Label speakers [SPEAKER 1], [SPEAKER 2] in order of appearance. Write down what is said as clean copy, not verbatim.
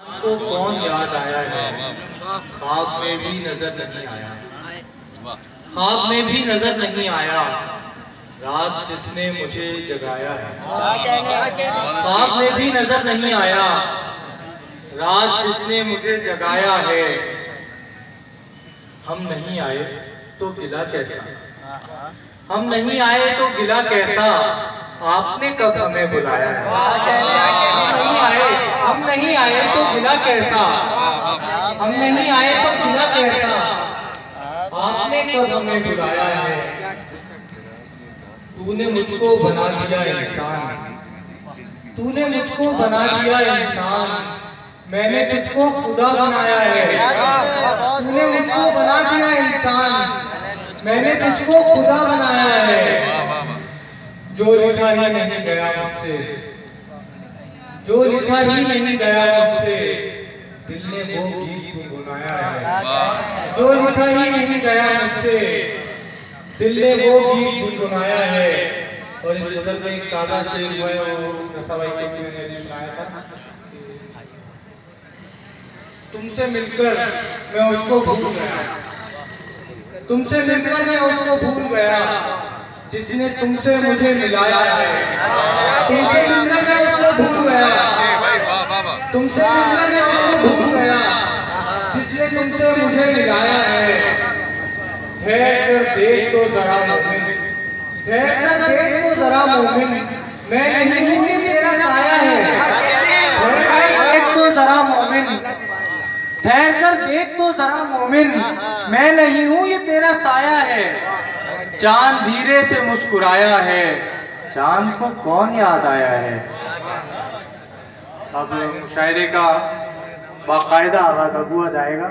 [SPEAKER 1] को कौन याद आया है, ख्वाब में भी नजर नहीं आया, ख्वाब में भी नजर नहीं आया, रात जिसने मुझे जगाया है। ख्वाब में भी नजर नहीं आया, रात जिसने मुझे जगाया है। हम नहीं आए तो गिला कैसा, हम नहीं आए तो गिला कैसा, आपने कब हमें बुलाया है। हम नहीं आए तो गिला कैसा, हम नहीं आए तो गिला कैसा, आपने कब हमें बुलाया है। तूने मुझको बना दिया इंसान, तूने मुझको बना दिया इंसान, मैंने तुझको खुदा बनाया है। तूने मुझको बना दिया इंसान, मैंने तुझको खुदा बनाया है। जो लिखा ही नहीं गया मुझसे, जो लिखा ही नहीं गया मुझसे, दिल ने वो गीत गुनगुनाया है। जो लिखा ही नहीं गया मुझसे, दिल ने वो गीत गुनगुनाया है। और इस गजल में एक सादा शेर जो है वो रसाबाई के मैंने सुनाया था। तुमसे मिलकर मैं उसको भूल गया, तुमसे मिलकर मैं उसको भूल गया, जिसने तुमसे मुझे मिलाया है। तुमसे मिलकर मैं उसको भूल गया, तुमसे मिलकर मैं उसको भूल गया, जिसने तुमसे मुझे मिलाया है। ठहर कर देख तो जरा मोमिन, ठहर कर देख तो जरा मोमिन, मैं नहीं हूँ ये तेरा साया है। ठहर कर देख तो जरा मोमिन, ठहर कर देख तो जरा मोमिन, मैं नहीं हूँ ये तेरा साया है। चांद धीरे से मुस्कुराया है, चांद को कौन याद आया है। अब मुशायरे का बाकायदा आगाज अब हुआ जाएगा।